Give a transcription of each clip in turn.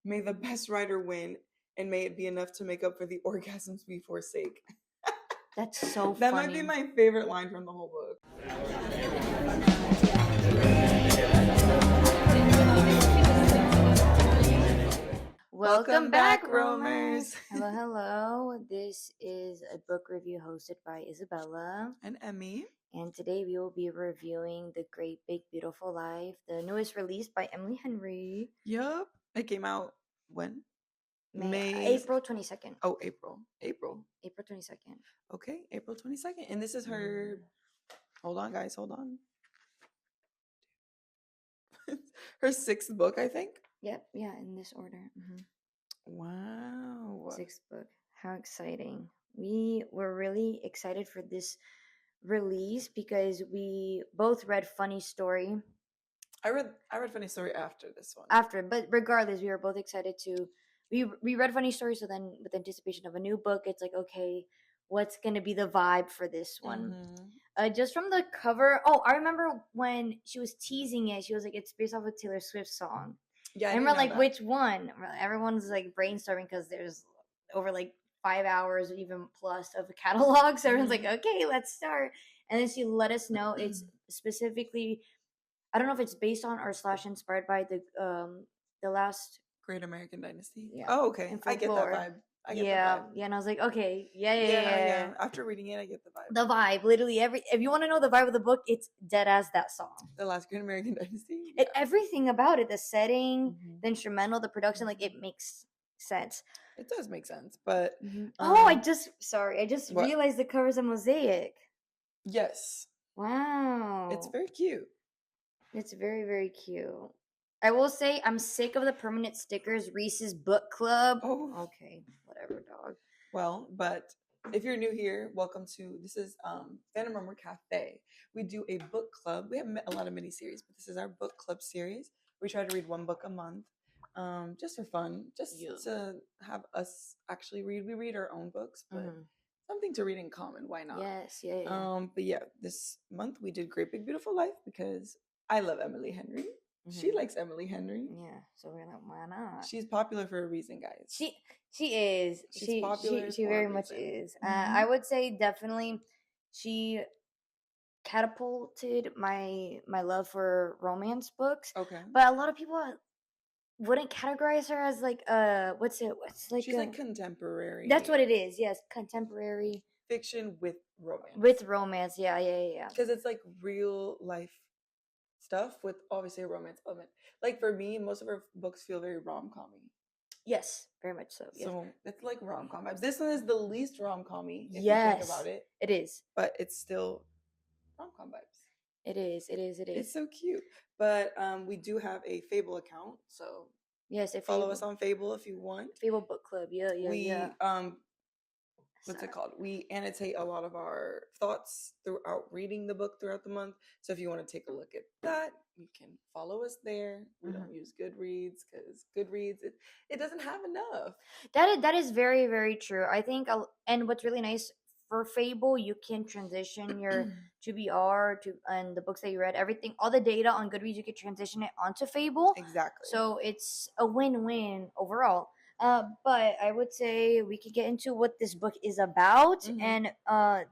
May the best writer win, and may it be enough to make up for the orgasms we forsake. That's so That funny. might be my favorite line from the whole book. Welcome back, Romers. Hello, hello. This is a book review hosted by Isabella. And Emmy. And today we will be reviewing The Great Big Beautiful Life, the newest release by Emily Henry. Yup. It came out when? April 22nd. Oh, April. April 22nd. Okay, April 22nd. And this is her... Hold on, guys. Hold on. Her 6th book, I think. Yep. Yeah, in this order. Mm-hmm. Wow. 6th book. How exciting. We were really excited for this release because we both read Funny Story. I read Funny Story after this one. But regardless, we were both excited to... We read Funny Story, so then with anticipation of a new book, it's like, okay, what's going to be the vibe for this one? Mm-hmm. Just from the cover... Oh, I remember when she was teasing it, she was like, it's based off a Taylor Swift song. Yeah, I remember, like, which one? Everyone's, like, brainstorming because there's over, like, 5 hours, even plus, of a catalog. So everyone's like, okay, let's start. And then she let us know it's specifically... I don't know if it's based on or / inspired by the last... Great American Dynasty. Yeah. Oh, okay. I get that vibe. I get the vibe. Yeah, and I was like, okay, yeah. After reading it, I get the vibe. The vibe, literally if you want to know the vibe of the book, it's dead as that song. The last Great American Dynasty. Yeah. Everything about it, the setting, the instrumental, the production, like, it makes sense. It does make sense, but I just realized the cover's a mosaic. Yes. Wow. It's very cute. It's very, very cute. I will say I'm sick of the permanent stickers. Reese's Book Club. Oh, okay, whatever, dog. Well, but if you're new here, welcome to... This is Phantom Rumor Cafe. We do a book club. We have a lot of mini-series, but this is our book club series. We try to read one book a month, just for fun, just to have us actually read. We read our own books, but something to read in common. Why not? Yes, yeah. But yeah, this month we did Great Big Beautiful Life because I love Emily Henry. She likes Emily Henry. Yeah, so we're like, why not? She's popular for a reason, guys. She is. She's popular. She very much is. I would say definitely she catapulted my love for romance books. Okay. But a lot of people wouldn't categorize her as like what's like? She's like contemporary. That's what it is. Yes, contemporary fiction with romance. With romance, yeah. Because it's like real life stuff with obviously a romance element. Like for me, most of her books feel very rom-com-y. Yes, very much so. Yes. So it's like rom-com vibes. This one is the least rom-com-y if you think about it. It is. But it's still rom-com vibes. It is. It's so cute. But we do have a Fable account, so yes, follow us on Fable if you want. Fable Book Club, yeah. What's it called? We annotate a lot of our thoughts throughout reading the book throughout the month. So if you want to take a look at that, you can follow us there. We don't use Goodreads because Goodreads, it doesn't have enough. That is very, very true. I think, and what's really nice for Fable, you can transition your TBR and the books that you read, everything, all the data on Goodreads, you can transition it onto Fable. Exactly. So it's a win-win overall. But I would say we could get into what this book is about, and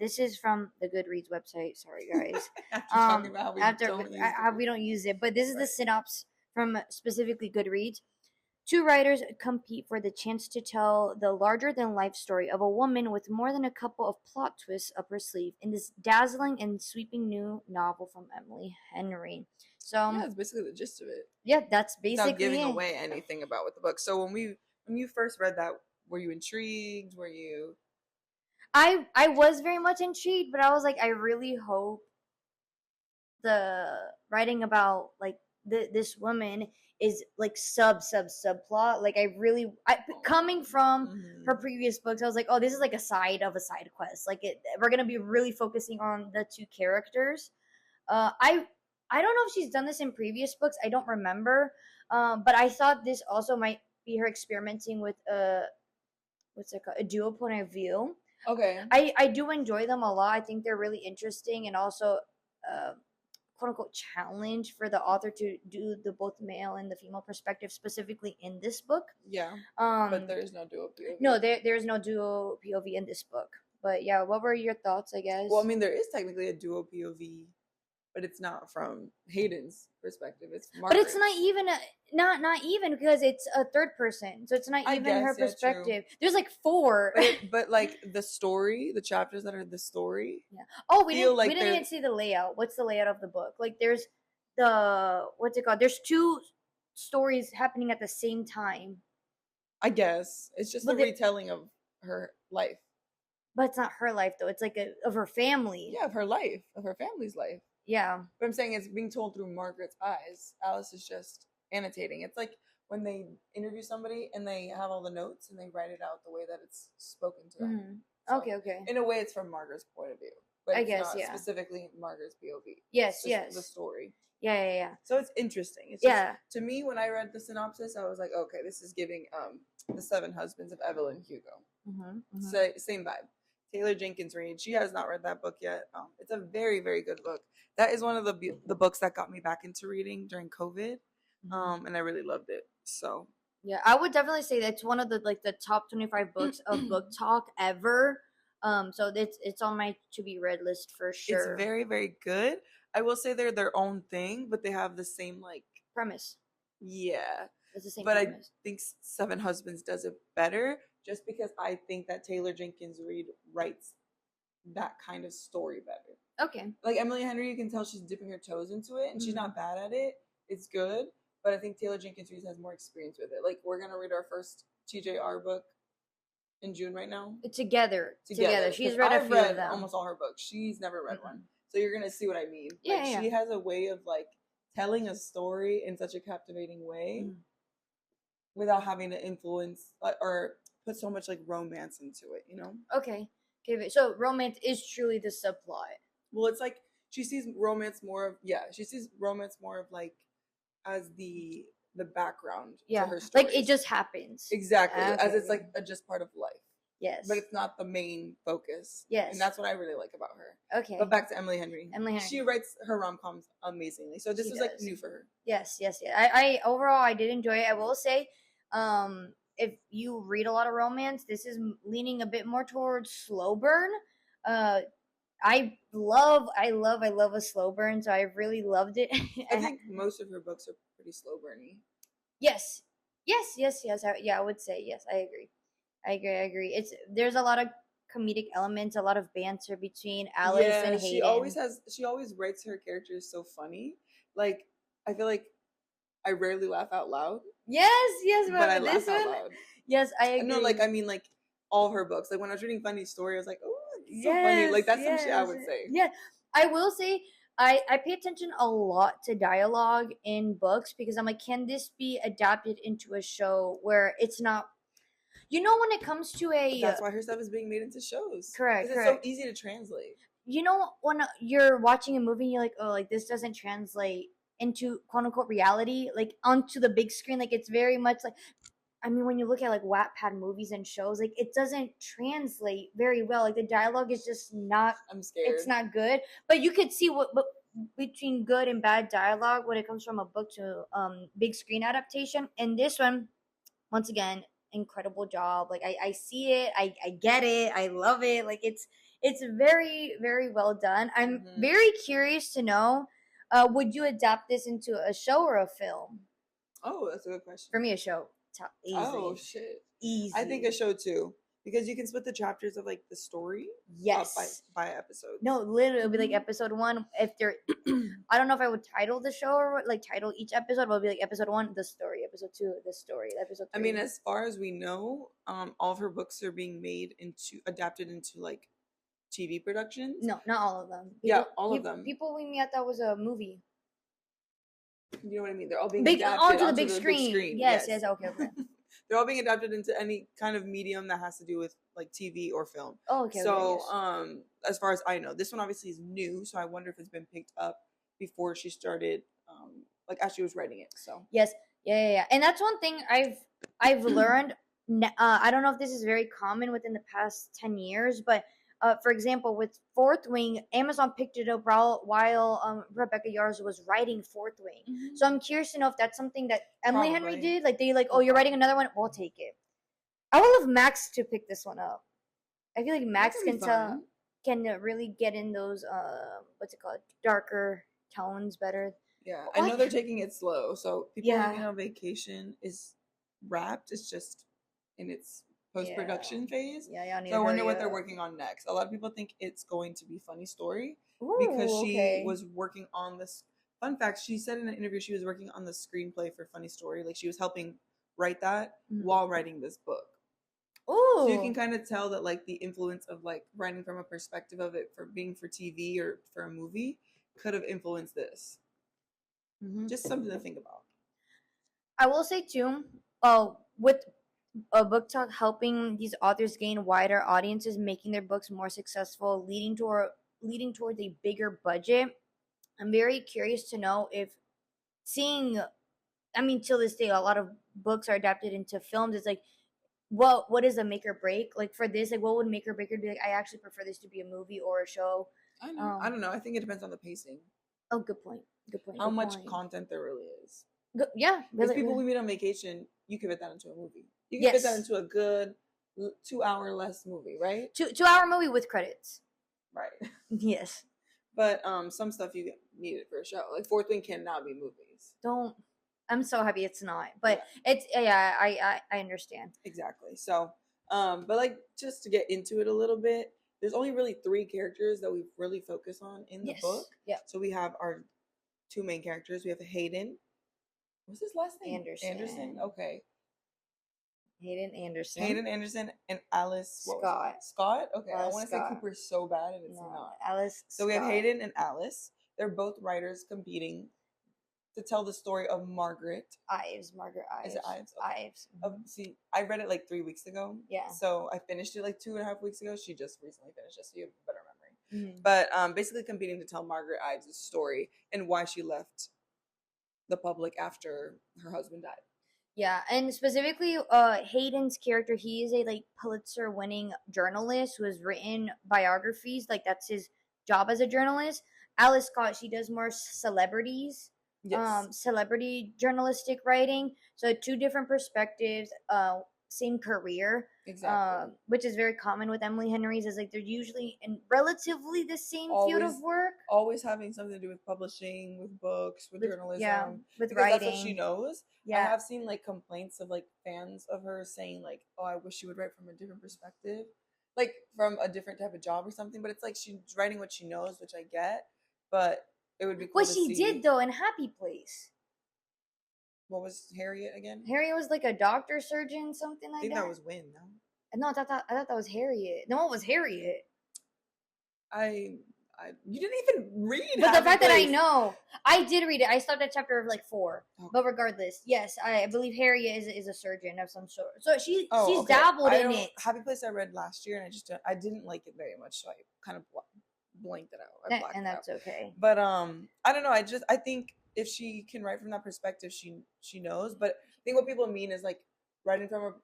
this is from the Goodreads website. Sorry, guys. Talking about we don't use it, but this is the synopsis from specifically Goodreads. 2 writers compete for the chance to tell the larger-than-life story of a woman with more than a couple of plot twists up her sleeve in this dazzling and sweeping new novel from Emily Henry. So yeah, that's basically the gist of it. Yeah, that's basically without giving away anything about what the book. So when you first read that, were you intrigued? Were you... I was very much intrigued, but I was like, I really hope the writing about like this woman is like subplot. Like coming from her previous books, I was like, oh, this is like a side of a side quest. Like we're gonna be really focusing on the 2 characters. I don't know if she's done this in previous books. I don't remember. But I thought this also might be her experimenting with what's it called? A dual point of view. Okay. I do enjoy them a lot. I think they're really interesting, and also quote unquote challenge for the author to do the both male and the female perspective specifically in this book. Yeah, but there is no dual POV. No, there's no dual POV in this book. But yeah, what were your thoughts, I guess? Well, I mean, there is technically a dual POV, but it's not from Hayden's perspective. It's Margaret's. But it's not even not even because it's a third person, so it's not even her perspective. There's like 4. But like the story, the chapters that are the story. Yeah. Oh, we didn't even see the layout. What's the layout of the book? Like there's the what's it called? There's 2 stories happening at the same time. I guess it's just a retelling of her life. But it's not her life though. It's like of her family. Yeah, of her life, of her family's life. Yeah. But I'm saying it's being told through Margaret's eyes. Alice is just annotating. It's like when they interview somebody and they have all the notes and they write it out the way that it's spoken to them. Mm-hmm. So, okay. In a way, it's from Margaret's point of view. But I guess, not specifically Margaret's POV. Yes, The story. Yeah. So it's interesting. It's just, to me, when I read the synopsis, I was like, okay, this is giving The 7 Husbands of Evelyn Hugo. So, same vibe. Taylor Jenkins Reid. She has not read that book yet. It's a very, very good book. That is one of the books that got me back into reading during COVID, and I really loved it. So yeah, I would definitely say that's one of the top 25 books of book talk ever. So it's on my to be read list for sure. It's very, very good. I will say they're their own thing, but they have the same premise. Yeah, it's the same. But premise. I think 7 Husbands does it better, just because I think that Taylor Jenkins Reid writes that kind of story better. Okay. Like Emily Henry, you can tell she's dipping her toes into it, and she's not bad at it. It's good, but I think Taylor Jenkins Reid has more experience with it. Like we're gonna read our first TJR book in June right now. Together. She's read a few of them. Almost all her books. She's never read one, so you're gonna see what I mean. She has a way of telling a story in such a captivating way, without having to influence or put so much romance into it. You know? Okay. So romance is truly the subplot. Well, it's like she sees romance more of as the background to her story. Like it just happens. Exactly. As it's a just part of life. Yes. But it's not the main focus. Yes. And that's what I really like about her. Okay. But back to Emily Henry. She writes her rom-coms amazingly. So this was new for her. Yes. I overall I did enjoy it. I will say, if you read a lot of romance, this is leaning a bit more towards slow burn. I love a slow burn, so I really loved it. I think most of her books are pretty slow burny. Yes. I would say yes. I agree. There's a lot of comedic elements, a lot of banter between Alice and Hayden. She always writes her characters so funny. Like I feel like I rarely laugh out loud. Yes, but I laugh out loud. Yes, I agree. No, I mean all her books. Like when I was reading Funny Story, I was like, oh, it's so funny. Like that's some shit I would say. Yeah, I will say I pay attention a lot to dialogue in books because I'm like, can this be adapted into a show where it's not? You know, when it comes to that's why her stuff is being made into shows. Correct. It's so easy to translate. You know, when you're watching a movie, and you're like, oh, this doesn't translate into quote unquote reality, onto the big screen. It's very much when you look at Wattpad movies and shows, it doesn't translate very well. The dialogue is just not. I'm scared. It's not good, but you could see what between good and bad dialogue when it comes from a book to big screen adaptation. And this one, once again, incredible job. I see it, I get it, I love it. It's very, very well done. I'm very curious to know. Would you adapt this into a show or a film? Oh, that's a good question. For me, a show. Easy. Oh, shit. Easy. I think a show too. Because you can split the chapters of the story. Yes. By episode. No, literally, it'll be episode 1. If they're, I don't know if I would title the show or title each episode, but it'll be episode 1, the story. Episode 2, the story. Episode 3. I mean, as far as we know, all of her books are being adapted into TV productions. No, not all of them. All of them. People we met that was a movie. You know what I mean? They're all being adapted onto the big screen. Yes, okay. They're all being adapted into any kind of medium that has to do with TV or film. Oh, okay. So, as far as I know, this one obviously is new, so I wonder if it's been picked up before she started, as she was writing it. So yes, yeah, and that's one thing I've learned. I don't know if this is very common within the past 10 years, but for example, with Fourth Wing, Amazon picked it up while Rebecca Yarros was writing Fourth Wing. Mhm. So I'm curious to know if that's something that Emily Henry Probably. did. Like, they like, oh, you're writing another one, we'll take it. I would love Max to pick this one up. I feel like Max That could be fun. can really get in those what's it called, darker tones better. Yeah, I know they're taking it slow, so people Yeah. leaving on vacation is wrapped. It's just in its post-production phase. Yeah, y'all need So I to wonder hurry what they're up. working on next. A lot of people think it's going to be Funny Story Ooh, because she okay. was working on this. Fun fact: she said in an interview she was working on the screenplay for Funny Story. Like she was helping write that while writing this book. Ooh. So you can kind of tell that like the influence of like writing from a perspective of it for being for TV or for a movie could have influenced this. Just something to think about. I will say too, with a book talk helping these authors gain wider audiences, making their books more successful, leading towards a bigger budget. I'm very curious to know if seeing, I mean, till this day, a lot of books are adapted into films. It's like, what is a make or break? Like for this, like what would make or break it be? Like, I actually prefer this to be a movie or a show. I don't know. I think it depends on the pacing. Oh, good point. Good point. How good much point. content there really is. Yeah, Because really, people we meet on vacation, you can fit that into a movie. You can fit that into a good 2 hour less movie, right? 2 hour movie with credits. Right. Yes. But some stuff you need it for a show. Like Fourth Wing cannot be movies. Don't. I'm so happy it's not. But it's I understand. Exactly. So but like just to get into it a little bit, there's only really 3 characters that we really focus on in the book. Yeah. So we have our 2 main characters. We have Hayden. What's his last name? Anderson. Okay. Hayden Anderson and Alice Scott. Okay, I want to say Cooper so bad and it's not. Alice. So we have Hayden and Alice. They're both writers competing to tell the story of Margaret Ives. Is it Ives? Okay. Ives. See, I read it like 3 weeks ago. Yeah. So I finished it like 2.5 weeks ago. She just recently finished it, so you have a better memory. But basically competing to tell Margaret Ives' story and why she left the public after her husband died. Yeah, and specifically, Hayden's character, he is a like Pulitzer-winning journalist who has written biographies. Like that's his job as a journalist. Alice Scott, she does more celebrities, celebrity journalistic writing. So 2 different perspectives, same career. Exactly. Which is very common with Emily Henry's. Is like they're usually in relatively the same field of work. Always having something to do with publishing, with books, with journalism. Yeah, with because writing. That's what she knows. Yeah. I have seen like complaints of like fans of her saying like, "Oh, I wish she would write from a different perspective, like from a different type of job or something." But it's like she's writing what she knows, which I get. But it would be cool. What she did though in Happy Place. What was Harriet again? Harriet was like a doctor, surgeon, something like that. I think that was Wynn, no? No, I thought that was Harriet. No, it was Harriet. You didn't even read. But the fact that I know, I did read it. I stopped at chapter like 4. Okay. But regardless, yes, I believe Harriet is a surgeon of some sort. So she's dabbled in it. Happy Place I read last year, and I didn't like it very much, so I kind of blanked it out. And that's okay. But I don't know. I think if she can write from that perspective, she knows. But I think what people mean is like writing from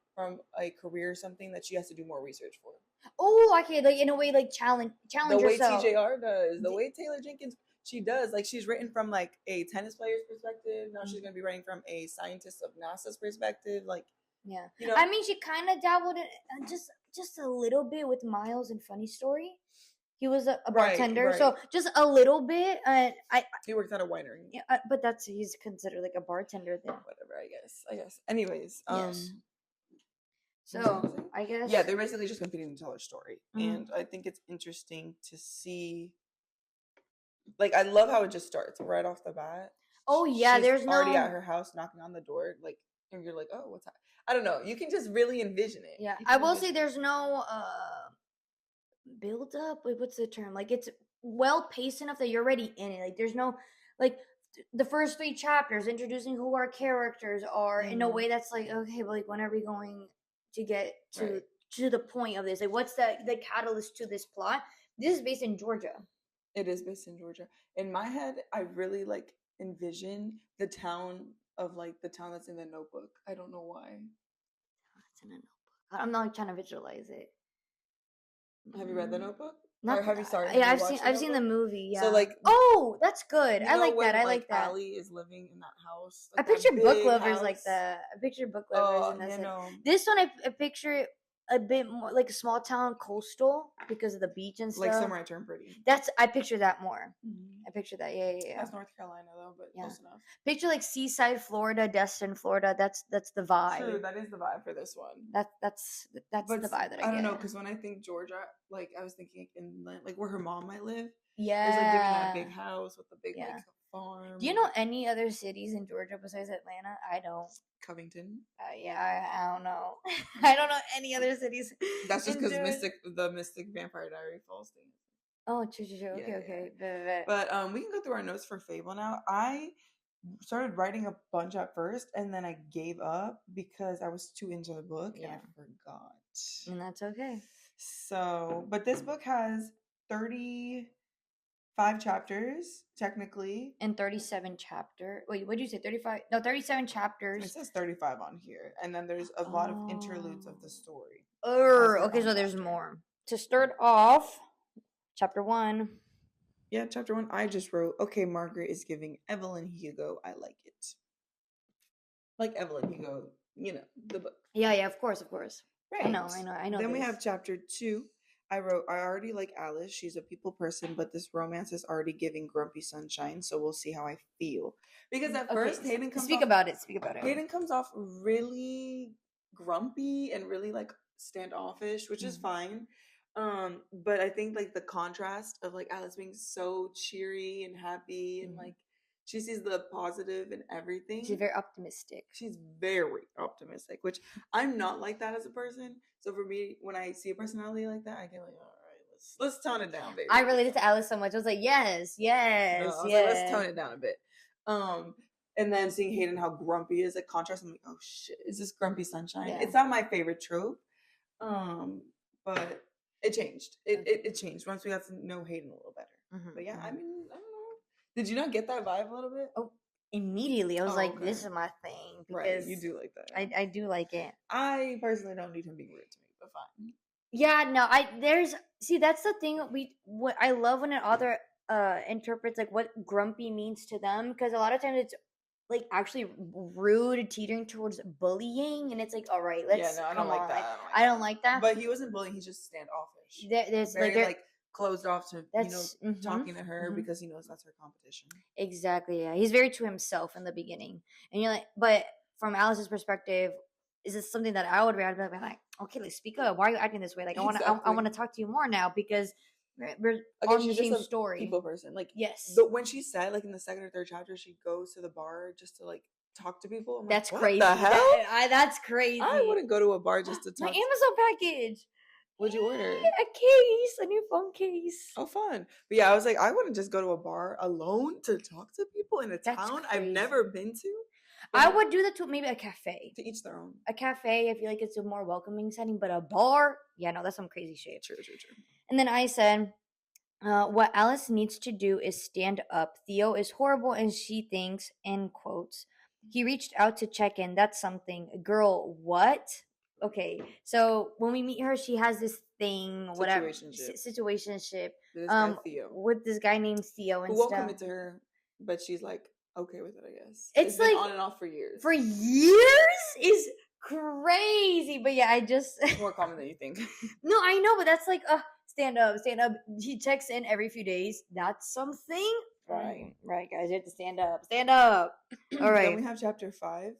a career or something that she has to do more research for. Oh, okay, like in a way, like challenge yourself. The way TJR does, the way Taylor Jenkins, she does. Like she's written from like a tennis player's perspective. Now she's gonna be writing from a scientist of NASA's perspective. Like, yeah, you know. I mean, she kind of dabbled in just a little bit with Miles in Funny Story. He was a bartender, right. So just a little bit. He worked at a winery. Yeah, but he's considered like a bartender then. Whatever, I guess. Anyways, yes. So I guess they're basically just competing to tell her story, and I think it's interesting to see. Like, I love how it just starts right off the bat. Oh yeah, she's there's already at her house knocking on the door, like, and you're like, oh, what's that? I don't know. You can just really envision it. Yeah, I will say there's no build up. Like, what's the term? Like, it's well paced enough that you're already in it. Like, there's no like. The first 3 chapters introducing who our characters are in a way that's like, okay, but like when are we going to get to the point of this? Like, what's the catalyst to this plot? This is based in Georgia. It is based in Georgia. In my head, I really like envision the town that's in the Notebook. I don't know why. It's in a Notebook. I'm not trying to visualize it. Have you read The Notebook? Not, or have you yeah, watched The I've seen the Notebook? movie. Yeah. So like, oh, that's good. you I know like that. when I like like that. Allie is living in that house, I like that picture book big lovers like house? that. I picture book lovers Oh, in that you sense. know, This one, I picture a bit more like a small town coastal because of the beach and stuff. like Somewhere I Turn Pretty. I picture that more. Mhm. I picture that. Yeah. That's North Carolina though, but Yeah. close enough. Picture like seaside Florida, Destin, Florida. That's the vibe. True, that is the vibe for this one. That's But the vibe that I get. don't know, because when I think Georgia, like I was thinking inland, like where her mom might live. Yeah. It's like giving that big house with the big Yeah. like farm. Do you know any other cities in Georgia besides Atlanta? I don't. Covington? Yeah, I don't know. I don't know any other cities. That's just in because Georgia. the Mystic Vampire Diary falls thing. Oh, true. Okay. But we can go through our notes for Fable now. I started writing a bunch at first, and then I gave up because I was too into the book and I forgot. And that's okay. So, but this book has 35 chapters, technically. And 37 chapter. Wait, what did you say? 35? No, 37 chapters. It says 35 on here. And then there's a lot of interludes of the story. Okay, so there's more. To start off, chapter 1. Yeah, chapter 1, I just wrote, okay, Margaret is giving Evelyn Hugo. I like it. Like Evelyn Hugo, you know, the book. Yeah, of course. Right. I know. Then we have chapter 2. I wrote, I already like Alice. She's a people person, but this romance is already giving grumpy sunshine, so we'll see how I feel. Because at first, Hayden comes Speak about it. Hayden comes off really grumpy and really like standoffish, which is fine. But I think like the contrast of like Alice being so cheery and happy and like she sees the positive in everything. She's very optimistic. She's very optimistic, which I'm not like that as a person. So for me, when I see a personality like that, I get like, all right, let's tone it down, baby. I related to Alice so much. I was like, yes. Like, let's tone it down a bit. And then seeing Hayden how grumpy he is, like contrast, I'm like, oh shit, is this grumpy sunshine? Yeah. It's not my favorite trope. But it changed. It changed once we got to know Hayden a little better. But yeah, I mean, I don't know. Did you not get that vibe a little bit? Oh, immediately. I was like, this is my thing. Because right, you do like that. I do like it. I personally don't need him being rude to me, but fine. Yeah, no, that's the thing what I love when an author interprets like what grumpy means to them, because a lot of times it's like actually rude, teetering towards bullying, and it's like, all right, let's. Yeah, no, I don't like that. I don't like that. But he wasn't bullying; he's just standoffish. There's very like closed off to talking to her because he knows that's her competition. Exactly. Yeah, he's very to himself in the beginning, and you're like, but from Alice's perspective, is this something that I would react? I'd be like, okay, let's speak up. Why are you acting this way? Like, I want to talk to you more now because. We're on the same story. People person, like yes. But when she said, like in the second or third chapter, she goes to the bar just to like talk to people. I'm that's like, crazy. What the hell? That's crazy. I wouldn't go to a bar just to talk. My Amazon package. What'd you order? A new phone case. Oh, fun! But yeah, I was like, I wouldn't just go to a bar alone to talk to people in a town I've never been to. I would do that to maybe a cafe. To each their own. A cafe, I feel like it's a more welcoming setting, but a bar, yeah, no, that's some crazy shit. True. And then I said, what Alice needs to do is stand up. Theo is horrible and she thinks, in quotes, he reached out to check in. That's something. Girl, what? Okay, so when we meet her, she has this thing, whatever, situationship with this guy named Theo and who won't commit to her, but she's like okay with it, I guess. It's like been on and off for years. For years is crazy, but yeah, I just more common than you think. No, I know, but that's like stand up. He checks in every few days. That's something. Right, guys, you have to stand up. All right. Then we have chapter 5.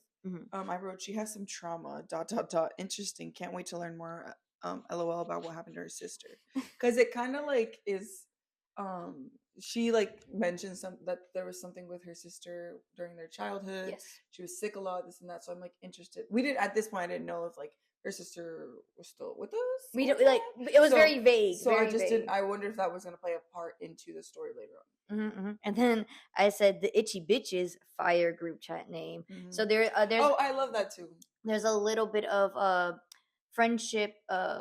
I wrote, she has some trauma. ... Interesting. Can't wait to learn more. LOL about what happened to her sister, because it kind of like is. She like mentioned that there was something with her sister during their childhood. Yes, she was sick a lot, this and that. So I'm like interested. We did at this point. I didn't know if like her sister was still with us. We don't like. It was very vague. So I just didn't. I wonder if that was going to play a part into the story later on. And then I said the Itchy Bitches fire group chat name. So there's. Oh, I love that too. There's a little bit of friendship.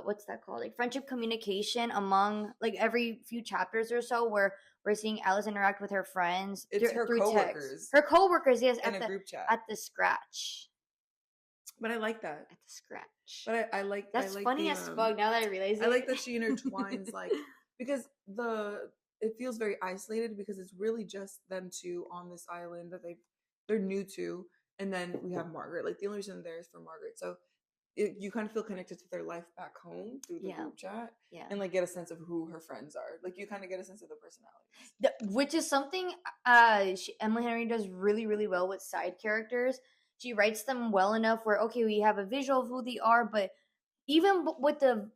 What's that called? Like friendship communication among like every few chapters or so where we're seeing Alice interact with her friends. It's her coworkers. Her coworkers, yes, in a group chat at the scratch. But I like that. at the scratch. But I like That's I like funny the, as fuck. Now that I realize it, I like that she intertwines like because it feels very isolated because it's really just them two on this island that they're new to, and then we have Margaret. Like the only reason there is for Margaret. So you kind of feel connected to their life back home through the group chat, and like get a sense of who her friends are. Like you kind of get a sense of the personalities, which is something Emily Henry does really, really well with side characters. She writes them well enough where okay, we have a visual of who they are, but even with the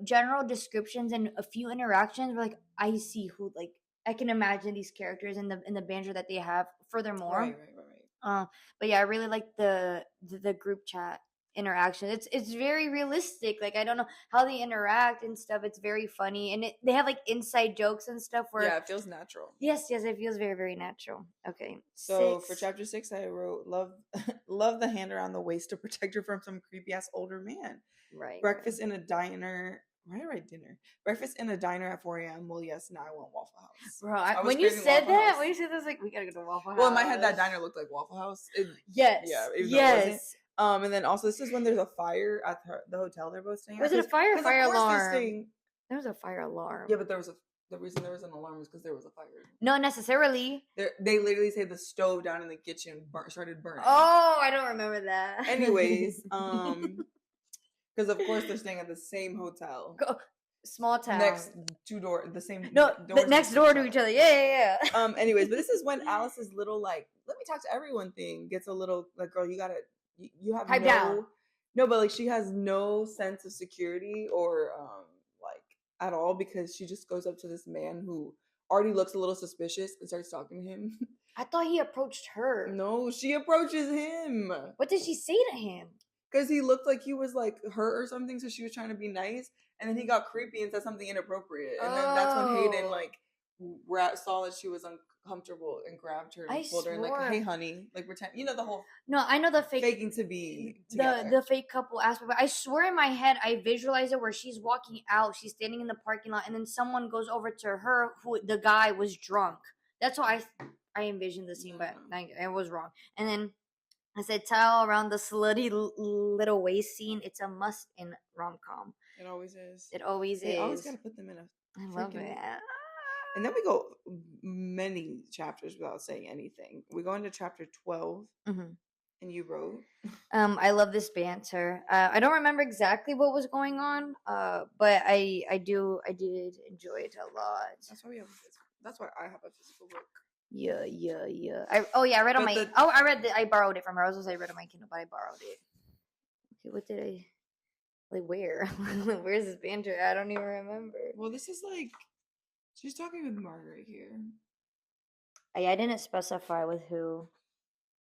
general descriptions and a few interactions, we're like, I see who, like, I can imagine these characters in the banter that they have. Furthermore, right. But yeah, I really like the group chat interaction. It's very realistic. Like I don't know how they interact and stuff. It's very funny, and they have like inside jokes and stuff. Where yeah, it feels natural. Yes, it feels very, very natural. Okay, so 6. For chapter 6, I wrote love the hand around the waist to protect her from some creepy ass older man. Right. Breakfast in a diner. Why did I write dinner? Breakfast in a diner at 4 a.m. Well, yes, now I want Waffle House. Bro, when you said that, I was like, we gotta go to Waffle House. Well, in my head, that diner looked like Waffle House. Yes. Yeah. Yes. And then also, this is when there's a fire at the hotel they're both staying at. Was it a fire alarm? There was a fire alarm. Yeah, but the reason there was an alarm was because there was a fire. Not necessarily. They literally say the stove down in the kitchen started burning. Oh, I don't remember that. Anyways, because of course they're staying at the same hotel. Small town. Next the same. No, next door to each other. Yeah. Anyways, but this is when Alice's little like, let me talk to everyone thing gets a little like, girl, you have hype down. No, but like she has no sense of security or like at all because she just goes up to this man who already looks a little suspicious and starts talking to him. I thought he approached her. No, she approaches him. What did she say to him? Because he looked like he was like hurt or something, so she was trying to be nice, and then he got creepy and said something inappropriate, and then that's when Hayden like saw that she was uncomfortable and grabbed her and pulled her and like, hey honey, like pretend, the whole. No, I know the faking to be together. the fake couple aspect, but I swear in my head I visualize it where she's walking out, she's standing in the parking lot, and then someone goes over to her who the guy was drunk. That's why I envisioned the scene, but I was wrong. And then I said, tell around the slutty little waist scene. It's a must in rom-com. It always is. It always they is. Always gotta put them in a. I love it. And then we go many chapters without saying anything. We go into chapter 12, and you wrote. I love this banter. I don't remember exactly what was going on, but I did enjoy it a lot. That's why I have a physical book. Yeah. I read on my. I borrowed it from her. I was gonna say I read on my Kindle, but I borrowed it. Okay, what did I? Like where? Where's this banter? I don't even remember. Well, this is like she's talking with Margaret here. I didn't specify with who.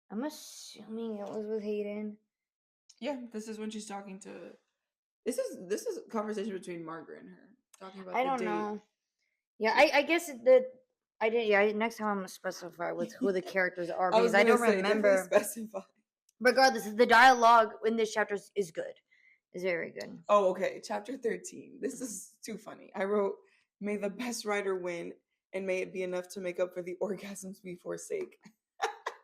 I'm assuming it was with Hayden. Yeah, this is when she's talking to. This is a conversation between Margaret and her talking about. I don't know. Yeah, I guess that. I did. Yeah, next time I'm gonna specify with who the characters are because I don't remember. Specify. Regardless, the dialogue in this chapter is good. It's very good. Oh, okay. Chapter 13. This is too funny. I wrote, "May the best writer win, and may it be enough to make up for the orgasms we forsake."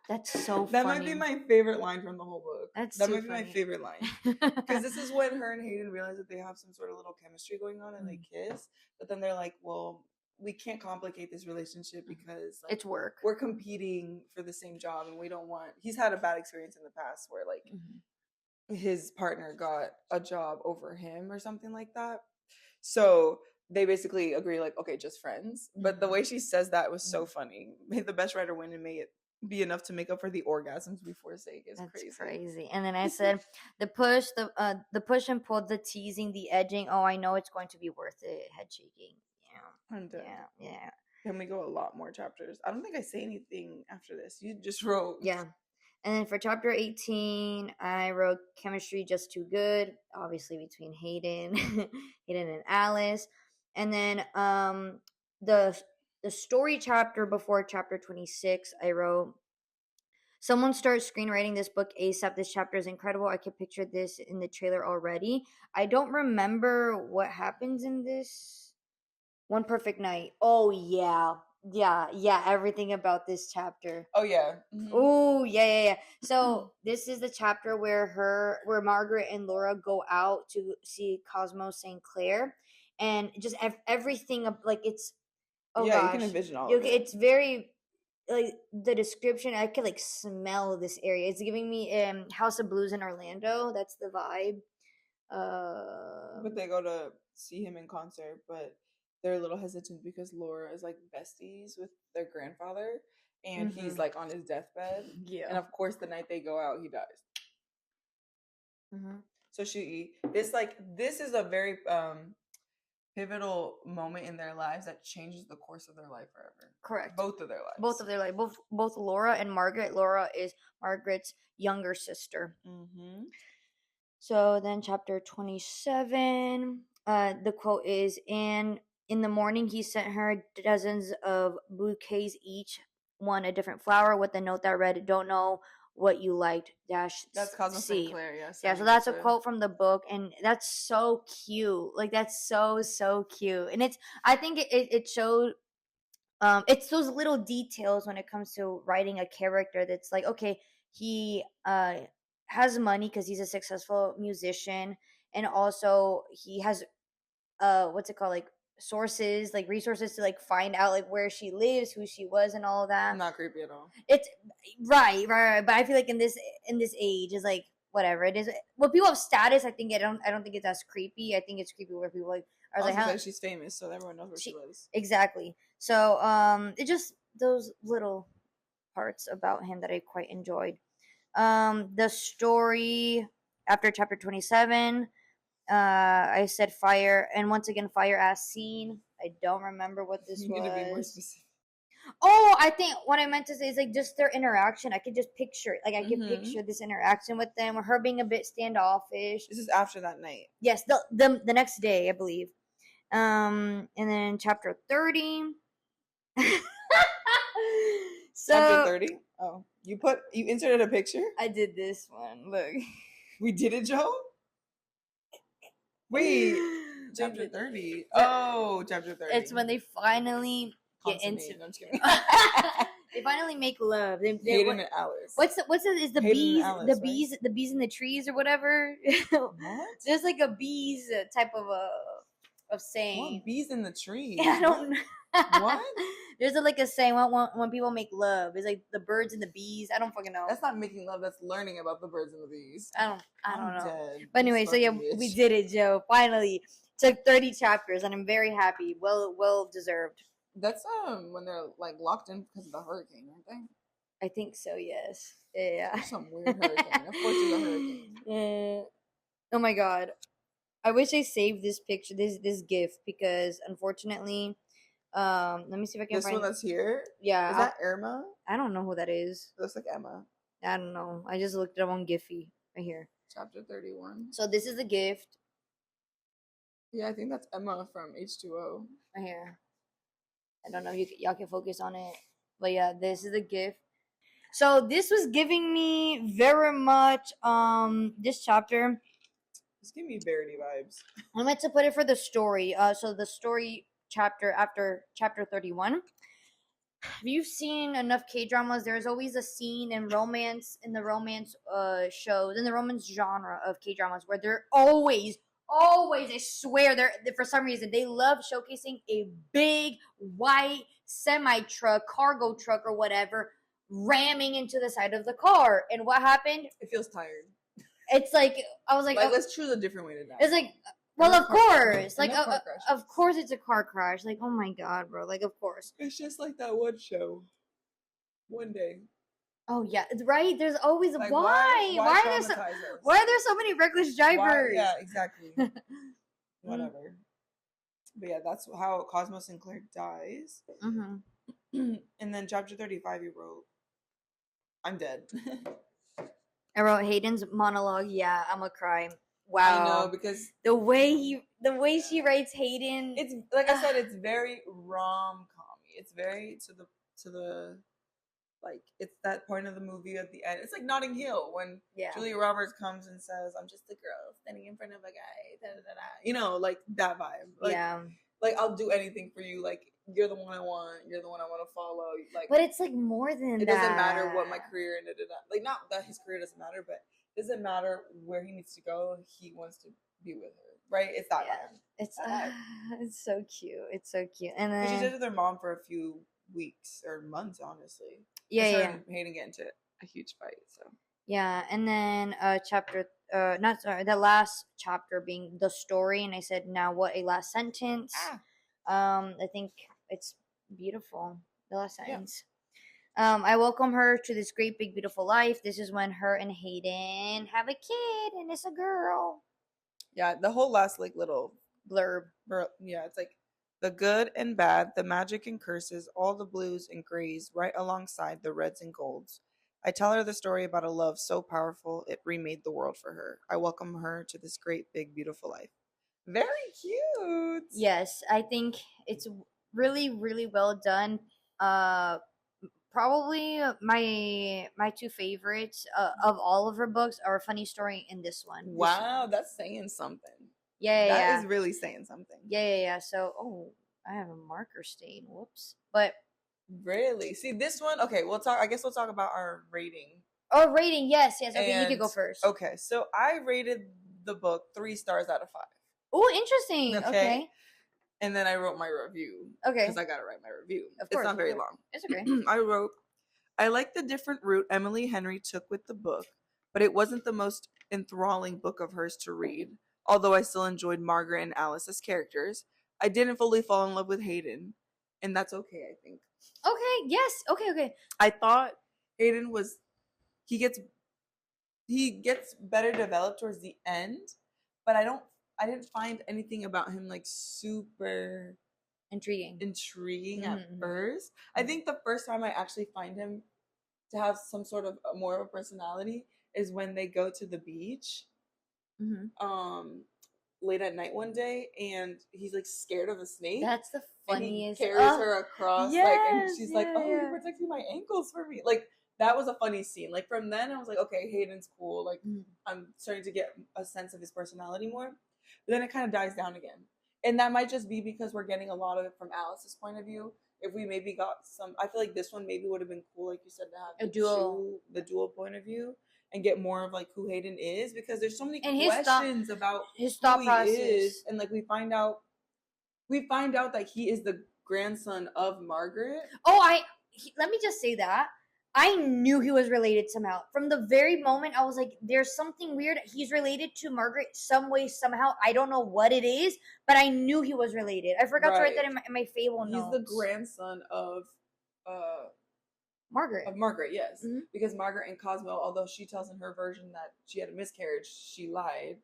That's so funny. That might be my favorite line from the whole book. That might be funny. My favorite line because this is when her and Hayden realize that they have some sort of little chemistry going on and they kiss, but then they're like, well. We can't complicate this relationship because like, it's work. We're competing for the same job, and we don't want. He's had a bad experience in the past where like his partner got a job over him or something like that. So they basically agree, like, okay, just friends. But the way she says that was so funny. May the best writer win, and may it be enough to make up for the orgasms we forsake. Is crazy. And then I said the push and pull, the teasing, the edging. Oh, I know it's going to be worth it. Head shaking. Yeah. Then we go a lot more chapters. I don't think I say anything after this. You just wrote. Yeah. And then for chapter 18, I wrote chemistry just too good, obviously between Hayden and Alice. And then the story chapter before chapter 26, I wrote, someone start screenwriting this book ASAP. This chapter is incredible. I could picture this in the trailer already. I don't remember what happens in this. One Perfect Night. Oh, yeah. yeah, everything about this chapter. Oh yeah. Oh yeah. So this is the chapter where Margaret and Laura go out to see Cosmo St. Clair, and just everything like it's. Oh yeah, gosh, you can envision all of it. It's very like the description. I can like smell this area. It's giving me House of Blues in Orlando. That's the vibe. But they go to see him in concert, but they're a little hesitant because Laura is like besties with their grandfather, and he's like on his deathbed. Yeah. And of course, the night they go out, he dies. So this is a very pivotal moment in their lives that changes the course of their life forever. Correct. Both of their lives. Both of their life. Both Laura and Margaret. Laura is Margaret's younger sister. So then chapter 27, the quote is, and in the morning he sent her dozens of bouquets, each one a different flower, with a note that read, don't know what you liked, dash That's Cosmo C. St. Clair, yes. Yeah, so that's a quote from the book, and that's so cute. Like, that's so cute. And I think it showed, it's those little details when it comes to writing a character that's like, okay, he has money because he's a successful musician, and also he has what's it called, like sources, like resources to like find out like where she lives, who she was, and all of that. Not creepy at all. It's right. But I feel like in this age is like whatever it is. When people have status, I don't think it's as creepy. I think it's creepy where people like are like, how she's famous, so everyone knows where she lives. Exactly. So it just those little parts about him that I quite enjoyed. The story after chapter 27, I said fire, and once again fire as seen. I don't remember what this was. To be more specific. Oh, I think what I meant to say is like just their interaction. I could just picture it. Like I could picture this interaction with them, or her being a bit standoffish. This is after that night. Yes, the next day, I believe. And then chapter 30. So chapter 30? Oh. You inserted a picture? I did this one. Look. We did it, Joe? Wait. Chapter 30. Oh, chapter 30. It's when they finally get into. I'm just kidding. They finally make love. Hayden and Alice. What's is the Hayden bees? Alice, the right? bees, the bees in the trees or whatever. What? There's like a bees type of saying. What? Bees in the trees? I don't know. What? There's like a saying when people make love. It's like the birds and the bees. I don't fucking know. That's not making love. That's learning about the birds and the bees. I don't know. Dead. But anyway, so yeah, we did it, Joe. Finally, took 30 chapters, and I'm very happy. Well deserved. That's when they're like locked in because of the hurricane, aren't they? I think so. Yes. Yeah. Some weird hurricane. Of course, it's a hurricane. Oh my god, I wish I saved this picture, this GIF, because unfortunately, let me see if I can this find one that's here. Yeah. Is that Irma? I don't know who that is. It looks like Emma. I don't know. I just looked it up on Giphy right here. Chapter 31. So this is the gift. Yeah, I think that's Emma from H2O. Right here. I don't know if y'all can focus on it. But yeah, this is the gift. So this was giving me very much this chapter. It's giving me Verity vibes. I meant to put it for the story. So the story chapter after chapter 31. If you've seen enough K-dramas, there's always a scene in the romance shows, in the romance genre of K-dramas, where they're always, I swear, they're for some reason, they love showcasing a big white semi-truck, cargo truck or whatever, ramming into the side of the car. And what happened? It feels tired. It's like, I was like, let's choose a different way to die. It's like, well, of course. Like, of course it's a car crash. Like, oh my god, bro. Like, of course. It's just like that one show. One day. Oh, yeah. Right? There's always... Like, why are there so many reckless drivers? Yeah, exactly. Whatever. But yeah, that's how Cosmo St. Clair dies. Mm-hmm. And then chapter 35 you wrote, I'm dead. I wrote Hayden's monologue. Yeah, I'm gonna cry. Wow. I know, because the way she writes Hayden, it's like I said, it's very rom-com-y. It's very to the like, it's that point of the movie at the end. It's like Notting Hill when Julia Roberts comes and says, I'm just a girl standing in front of a guy, da, da, da, da. You know, like that vibe. Like, like, I'll do anything for you. Like, you're the one I want. You're the one I want to follow. Like, but it's like more than it that. doesn't matter what my career ended up. Like, not that his career doesn't matter, but it doesn't matter where he needs to go. He wants to be with her, right? It's that vibe. It's so cute. It's so cute. And then she stayed with her mom for a few weeks or months, honestly. Yeah, her yeah. and Hayden get into a huge fight. So yeah, and then the last chapter being the story, and I said, now what a last sentence. I think it's beautiful. The last sentence. I welcome her to this great big beautiful life. This is when her and Hayden have a kid, and it's a girl. Yeah, the whole last like little blurb. Yeah, it's like the good and bad, the magic and curses, all the blues and grays, right alongside the reds and golds. I tell her the story about a love so powerful it remade the world for her. I welcome her to this great big beautiful life. Very cute. Yes, I think it's really, really well done. Probably my two favorites of all of her books are Funny Story and this one. Wow, that's saying something. Yeah, that is really saying something. Yeah. So, I have a marker stain. Whoops. But really, see this one. Okay, we'll talk. I guess we'll talk about our rating. Oh, rating. Yes. Okay, you can go first. Okay, so I rated the book 3 stars out of 5. Oh, interesting. Okay. And then I wrote my review. Okay. Because I got to write my review. Of course. It's not very long. It's okay. I wrote, I like the different route Emily Henry took with the book, but it wasn't the most enthralling book of hers to read. Although I still enjoyed Margaret and Alice as characters, I didn't fully fall in love with Hayden. And that's okay, I think. Okay, yes. Okay. I thought Hayden was, he gets better developed towards the end, but I didn't find anything about him like super intriguing at first. I think the first time I actually find him to have some sort of more of a personality is when they go to the beach late at night one day, and he's like scared of a snake. That's the funniest. And he carries her across, and she's like, "Oh, you're protecting my ankles for me." Like, that was a funny scene. Like, from then I was like, okay, Hayden's cool. Like, I'm starting to get a sense of his personality more. But then it kind of dies down again. And that might just be because we're getting a lot of it from Alice's point of view. If we maybe got some, I feel like this one maybe would have been cool, like you said, to have the dual point of view and get more of like who Hayden is, because there's so many questions about his thought process. He is, and like we find out that he is the grandson of Margaret. Let me just say that I knew he was related somehow. From the very moment, I was like, there's something weird. He's related to Margaret some way, somehow. I don't know what it is, but I knew he was related. I forgot to write that in my Fable notes. He's the grandson of Margaret. Of Margaret, yes. Mm-hmm. Because Margaret and Cosmo, although she tells in her version that she had a miscarriage, she lied.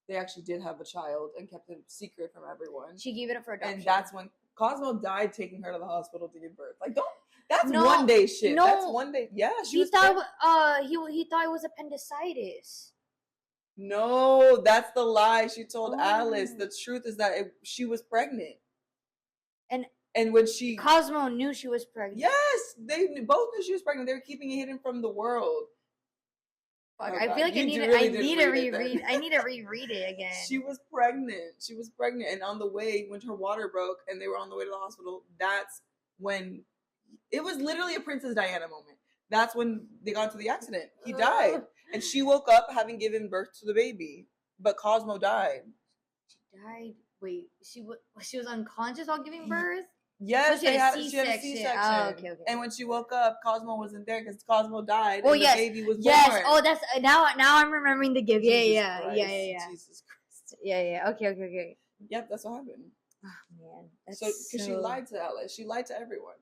They actually did have a child and kept it secret from everyone. She gave it up for adoption. And that's when Cosmo died taking her to the hospital to give birth. Like, that's one day shit. No, that's one day. Yeah, he thought it was appendicitis. No, that's the lie she told Alice. The truth is that she was pregnant. And when Cosmo knew she was pregnant. Yes, they both knew she was pregnant. They were keeping it hidden from the world. Fuck, I feel like I need to reread it again. She was pregnant. And on the way, when her water broke and they were on the way to the hospital, that's when it was literally a Princess Diana moment. That's when they got into the accident. He died. And she woke up having given birth to the baby. But Cosmo died. She died? Wait, she was unconscious while giving birth? Yes, so she had a C-section. Oh, okay. And when she woke up, Cosmo wasn't there because Cosmo died and the baby was born. Yes. Oh, that's now I'm remembering the gift. Yeah. Jesus Christ. Yeah. Okay. Yep, that's what happened. Oh man. Because she lied to Alice. She lied to everyone.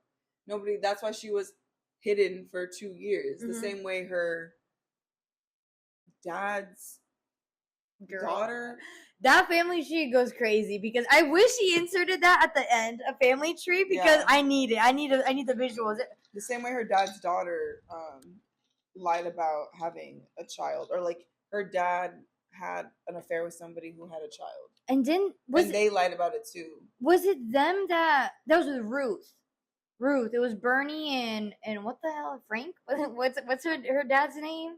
Nobody. That's why she was hidden for 2 years. The same way her dad's daughter. That family tree goes crazy because I wish he inserted that at the end, a family tree, because I need it. I need the visuals. The same way her dad's daughter lied about having a child, or like her dad had an affair with somebody who had a child, and they lied about it too. Was it them that was with Ruth? Ruth. It was Bernie and what the hell, Frank? What's her dad's name?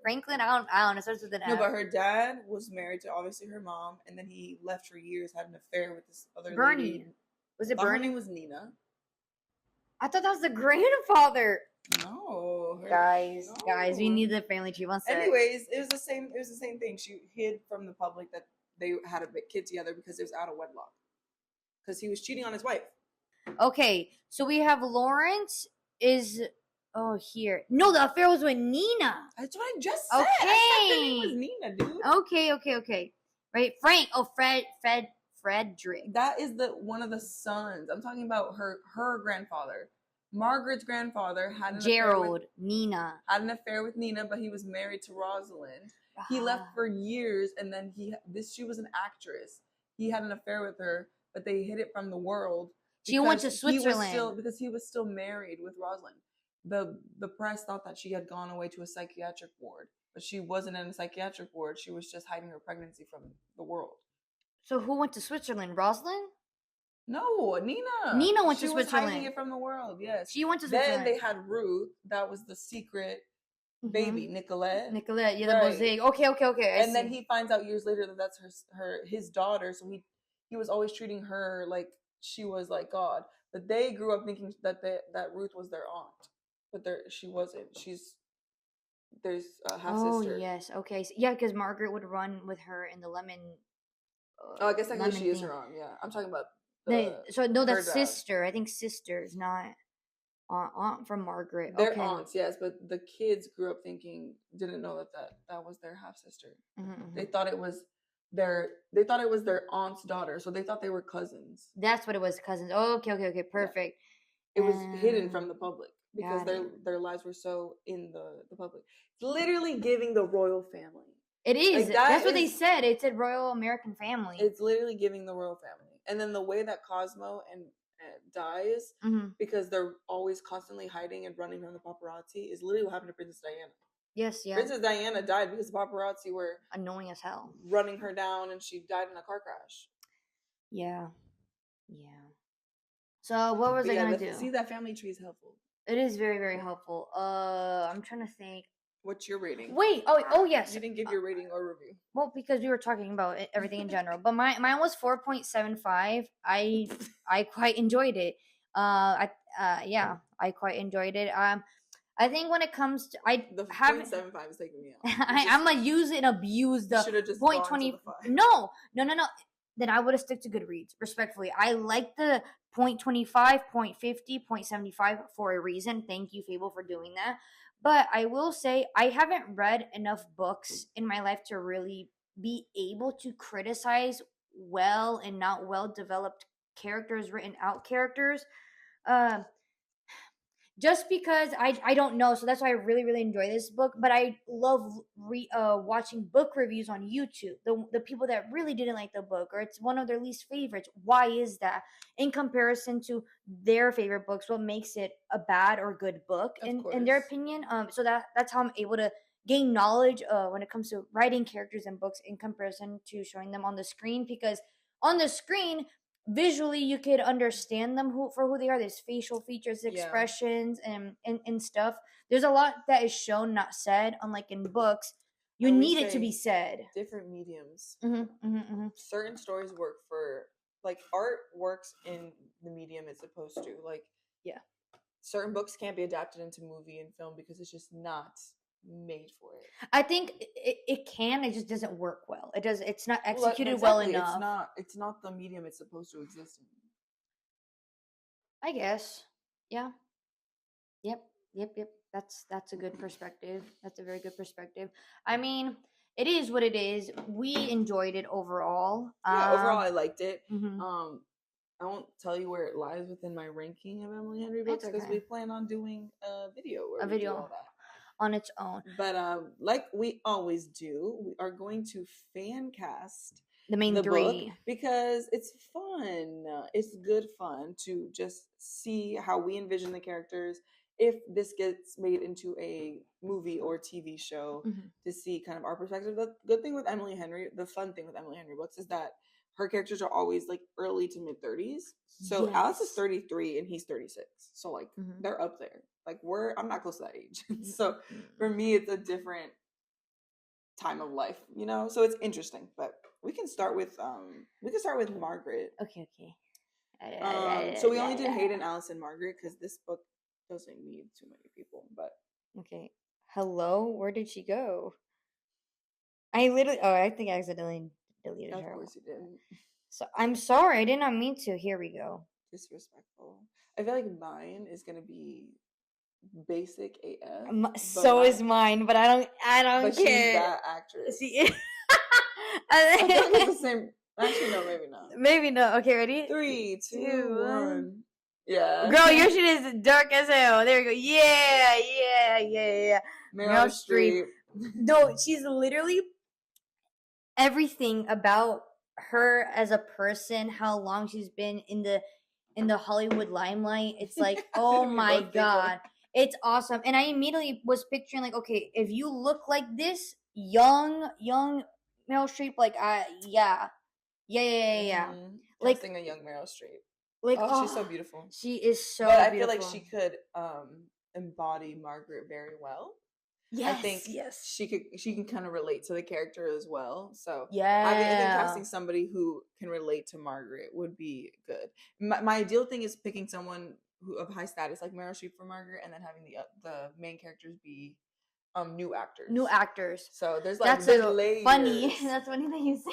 Franklin, I don't know. It starts with an F. No, but her dad was married to obviously her mom, and then he left for years, had an affair with this other Bernie. lady. Was it Her Bernie? name was Nina. I thought that was the grandfather. No, Guys, we no. need the family tree. One sec. Anyways, it was the same thing. She hid from the public that they had a kid together because it was out of wedlock. Because he was cheating on his wife. Okay, so we have Lawrence is here. No, the affair was with Nina. That's what I just said. Okay. I said the name was Nina, dude. Okay. Right, Frank. Oh, Frederick. That is one of the sons. I'm talking about her grandfather. Margaret's grandfather had an Gerald, Nina. Had an affair with Nina, but he was married to Rosalind. He left for years, and then she was an actress. He had an affair with her, but they hid it from the world. She went to Switzerland because he was still married with Rosalind. The press thought that she had gone away to a psychiatric ward, but she wasn't in a psychiatric ward. She was just hiding her pregnancy from the world. So who went to Switzerland? Rosalind? No, Nina. Nina went to Switzerland. She was hiding it from the world. Yes, she went to Switzerland. Then they had Ruth. That was the secret baby, Nicolette. Nicolette, yeah, the mosaic. Okay. And then he finds out years later that that's his daughter. So he was always treating her like she was like God. But they grew up thinking that Ruth was their aunt, but she wasn't. There's a half sister. Oh yes, okay, so, yeah, because Margaret would run with her in the lemon. I guess I she is her aunt. Yeah, I'm talking about. That's sister. I think sister is not aunt from Margaret. They're aunts, yes, but the kids grew up didn't know that was their half sister. They thought it was their aunt's daughter, so they thought they were cousins. That's what it was, cousins. Oh, okay, perfect. Yeah. It was hidden from the public because their lives were so in the public. It's literally giving the royal family. It is. Like that's what they said. It said Royal American Family. It's literally giving the royal family. And then the way that Cosmo and dies because they're always constantly hiding and running from the paparazzi is literally what happened to Princess Diana. Yes, yeah. Princess Diana died because the paparazzi were annoying as hell, running her down, and she died in a car crash. Yeah. So what was I gonna do? See, that family tree is helpful. It is very, very helpful. I'm trying to think. What's your rating? Wait. Oh yes. You didn't give your rating or review. Well, because we were talking about everything in general, but mine was 4.75. I quite enjoyed it. I quite enjoyed it. I think when it comes to the 0.75 is taking me out. I'm gonna use and abuse the 0.20. No. Then I would have stuck to Goodreads. Respectfully, I like the 0.25, 0.50, 0.75 for a reason. Thank you, Fable, for doing that. But I will say I haven't read enough books in my life to really be able to criticize well and not well developed characters, written out characters. Just because I don't know, so that's why I really, really enjoy this book. But I love watching book reviews on YouTube. The people that really didn't like the book, or it's one of their least favorites. Why is that? In comparison to their favorite books, what makes it a bad or good book in their opinion? So that's how I'm able to gain knowledge when it comes to writing characters in books in comparison to showing them on the screen. Because on the screen, visually you could understand them for who they are. There's facial features, expressions, and stuff. There's a lot that is shown, not said. Unlike in books, you need it to be said. Different mediums. Certain stories work for, like, art works in the medium it's supposed to. Like, certain books can't be adapted into movie and film because it's just not made for it. I think it can. It just doesn't work well. It's not executed well enough. It's not the medium it's supposed to exist in. I guess. Yeah. Yep. That's a good perspective. That's a very good perspective. I mean, it is what it is. We enjoyed it overall. Yeah, overall I liked it. I won't tell you where it lies within my ranking of Emily Henry books because we plan on doing a video where we do all that on its own. But like we always do, we are going to fan cast the main three because it's fun. It's good fun to just see how we envision the characters. If this gets made into a movie or TV show, to see kind of our perspective. The good thing with Emily Henry, the fun thing with Emily Henry books is that her characters are always like early to mid 30s. So Alice is 33 and he's 36. So like they're up there. Like I'm not close to that age. So for me, it's a different time of life, you know? So it's interesting, but we can start with Margaret. Okay. So we only did Hayden, Alice, and Margaret because this book doesn't need too many people. But Okay. Hello? Where did she go? I think I accidentally deleted of her. course you didn't. So I'm sorry, I did not mean to. Here we go. Disrespectful. I feel like mine is gonna be basic AF. So is mine, but I don't But care. she's that actress. See, I feel like it's the same. Actually, no, maybe not. Maybe no. Okay, ready? 3, 2, 1. Yeah. Girl, your shit is dark as hell. There we go. Yeah. Meryl Streep. No, she's literally everything about her as a person, how long she's been in the Hollywood limelight. It's like, oh my god. It's awesome. And I immediately was picturing like, okay, if you look like this, young Meryl Streep, like yeah. Like a young Meryl Streep. Like, she's so beautiful. She is so but beautiful. I feel like she could embody Margaret very well. Yes, I think she can kind of relate to the character as well. So yeah, I think casting somebody who can relate to Margaret would be good. My ideal thing is picking someone who of high status like Meryl Streep for Margaret, and then having the main characters be new actors. So there's like that's layers. Funny. That's funny that you say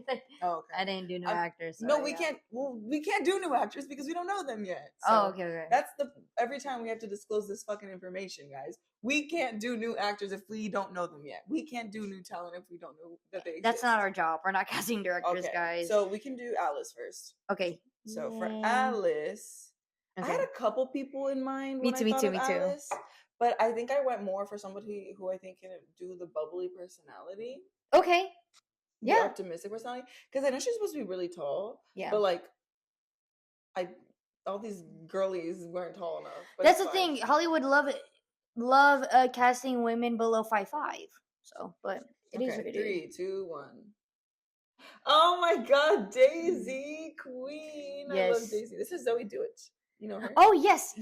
that. Oh, okay. I didn't do new actors. So no, we can't. Well, we can't do new actors because we don't know them yet. So okay. That's every time we have to disclose this fucking information, guys. We can't do new actors if we don't know them yet. We can't do new talent if we don't know that they exist. That's not our job. We're not casting directors, guys. So we can do Alice first. Okay. So for Alice, I had a couple people in mind. Me too. But I think I went more for somebody who I think can do the bubbly personality. Okay. Yeah. The optimistic personality. Because I know she's supposed to be really tall. Yeah. But like, all these girlies weren't tall enough. That's the thing. Hollywood love casting women below 5'5". So, but it is what it is. 3, 2, 1. Oh my God, Daisy Queen! Yes. I love Daisy. This is Zoe Deutch. You know her? Oh yes.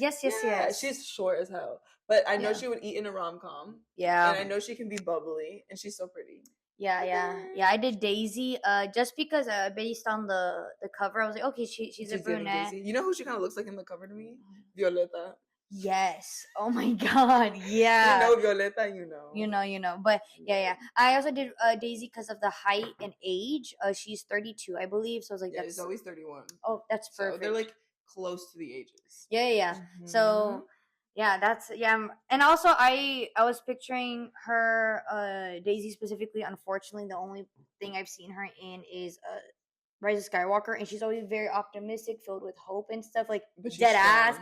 She's short as hell, but I know she would eat in a rom-com. Yeah, and I know she can be bubbly, and she's so pretty. Yeah. I did Daisy, just because based on the cover, I was like, okay, she's a brunette. You know who she kind of looks like in the cover to me? Violeta. Yes. Oh my God. Yeah. You know Violeta. You know. But yeah. I also did Daisy because of the height and age. She's 32, I believe. So I was like, that's always 31. Oh, that's perfect. So they're like close to the ages. Yeah. Mm-hmm. So and also I was picturing her Daisy specifically. Unfortunately, the only thing I've seen her in is Rise of Skywalker, and she's always very optimistic, filled with hope and stuff, like dead ass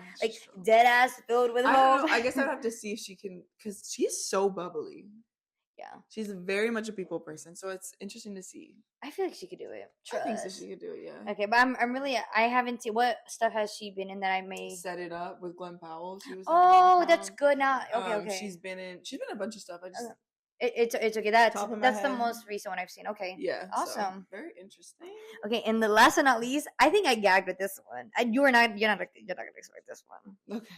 filled with hope. I guess I'd have to see if she can, because she's so bubbly. Yeah, she's very much a people person, so it's interesting to see. I feel like she could do it. I think so. She could do it. Yeah. Okay, but I'm really. I haven't seen what stuff has she been in that I may Set It Up with Glenn Powell. She was. Oh, that's good. Now, okay. She's been in a bunch of stuff. I just. It's okay. That's the most recent one I've seen. Okay. Yeah. Awesome. So, very interesting. Okay, and the last but not least, I think I gagged with this one. You're not gonna expect this one. Okay.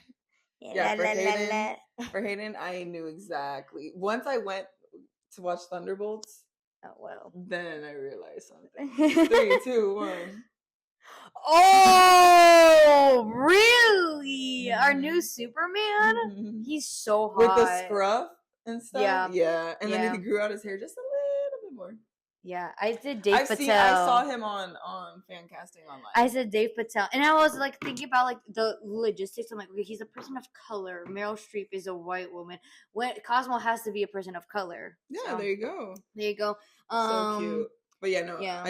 Yeah. For Hayden, I knew exactly. Once I went to watch Thunderbolts. Oh well. Then I realized something. 3, 2, 1. Oh, really? Our new Superman? He's so hot. With the scruff and stuff? Yeah. And then he grew out his hair just a little bit more. Yeah, I did Dave Patel. I saw him on fan casting online. I said Dave Patel. And I was like thinking about like the logistics. I'm like, okay, he's a person of color. Meryl Streep is a white woman. Cosmo has to be a person of color. Yeah, so, there you go. So cute. But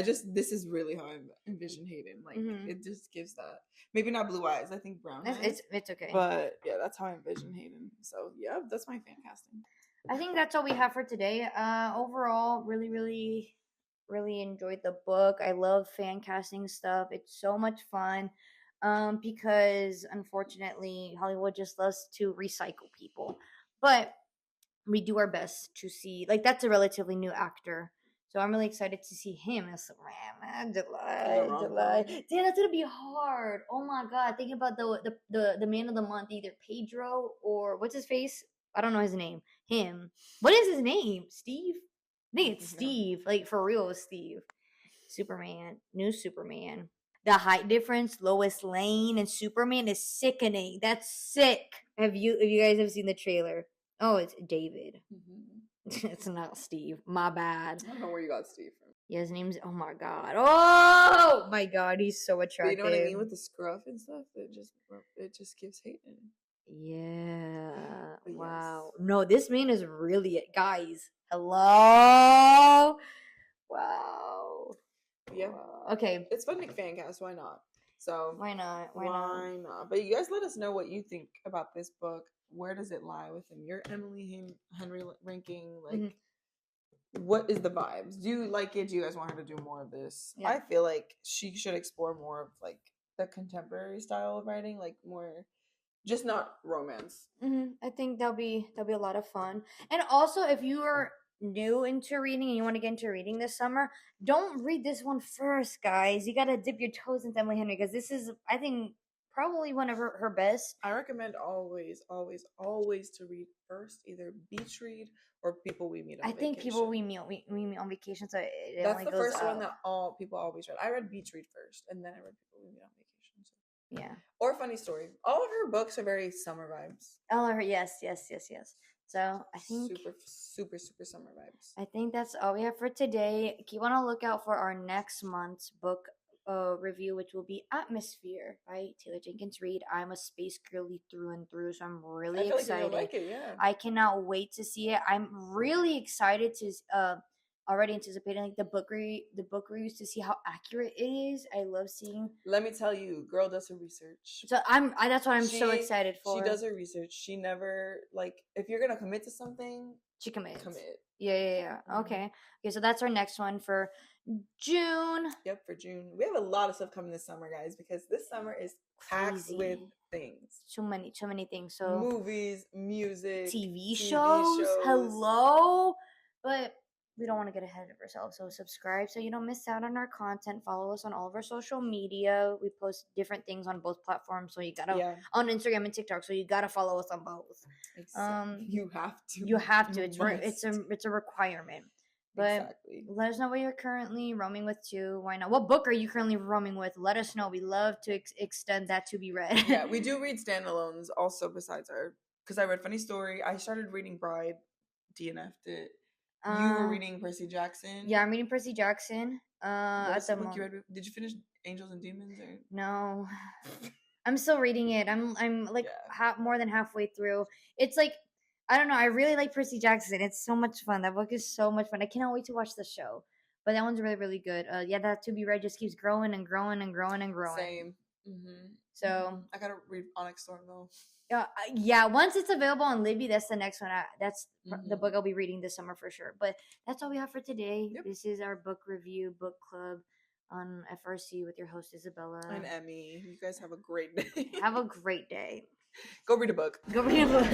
this is really how I envision Hayden. Like, it just gives that. Maybe not blue eyes. I think brown eyes. It's okay. But yeah, that's how I envision Hayden. So yeah, that's my fan casting. I think that's all we have for today. Overall, really enjoyed the book. I love fan casting stuff. It's so much fun. Because unfortunately Hollywood just loves to recycle people. But we do our best to see, like, that's a relatively new actor. So I'm really excited to see him as Superman. July. Damn, that's gonna be hard. Oh my God. Think about the man of the month, either Pedro or what's his face? I don't know his name. Him. What is his name? Steve? I think it's Steve. Like, for real, Steve. Superman. New Superman. The height difference, Lois Lane and Superman is sickening. That's sick. If you guys have seen the trailer? Oh, it's David. It's not Steve. My bad. I don't know where you got Steve from. Yeah, his name's. Oh my god. Oh my god, he's so attractive. But you know what I mean with the scruff and stuff. It just gives hate. Yeah. But Wow. yes. No, this man is really it, guys. Hello. Wow. Yeah. Wow. Okay. It's Fun Nick Fancast. Why not? So Why not? Why not? But you guys let us know what you think about this book. Where does it lie within your Emily Henry ranking? Like, what is the vibes? Do you like it? Do you guys want her to do more of this? Yeah. I feel like she should explore more of like the contemporary style of writing, like more, just not romance. I think that'll be a lot of fun. And also, if you are new into reading and you want to get into reading this summer, don't read this one first, guys. You gotta dip your toes into Emily Henry because this is, I think, probably one of her best. I recommend always to read first, either beach read or People We Meet on Vacation. I think People We Meet on Vacation. So that's the first one that all people always read. I read Beach Read first, and then I read People We Meet on Vacation. So. Yeah. Or Funny Story. All of her books are very summer vibes. All of her, yes. So I think super summer vibes. I think that's all we have for today. Keep on a lookout for our next month's book review, which will be Atmosphere by Taylor Jenkins Reid. I'm a space girly through and through, so I'm really excited. Like it, yeah. I cannot wait to see it. I'm really excited to already anticipating like the book reviews to see how accurate it is. I love seeing. Let me tell you, girl does her research. So that's what I'm so excited for. She does her research. She never, like, if you're gonna commit to something, she commits. Commit. Yeah. Okay, so that's our next one for June. Yep, for June. We have a lot of stuff coming this summer, guys, because this summer is packed with things. Too many things. So movies, music, TV shows. Hello, but we don't want to get ahead of ourselves. So subscribe so you don't miss out on our content. Follow us on all of our social media. We post different things on both platforms. So you gotta on Instagram and TikTok. So you gotta follow us on both. You have to. You have to. It's a requirement. But let us know what you're currently roaming with too. Why not? What book are you currently roaming with? Let us know. We love to extend that to be read. Yeah, we do read standalones also besides because I read Funny Story. I started reading Bride, DNF'd it. You were reading Percy Jackson? Yeah, I'm reading Percy Jackson. At the moment. You read? Did you finish Angels and Demons? Or? No. I'm still reading it. I'm like more than halfway through. It's like, I don't know. I really like Percy Jackson. It's so much fun. That book is so much fun. I cannot wait to watch the show. But that one's really, really good. That To Be Read just keeps growing and growing and growing and growing. Same. So I gotta read Onyx Storm though. Yeah. Once it's available on Libby, that's the next one. That's the book I'll be reading this summer for sure. But that's all we have for today. Yep. This is our book review, book club on FRC with your host Isabella and Emmy. You guys have a great day. Have a great day. Go read a book. Go read a book.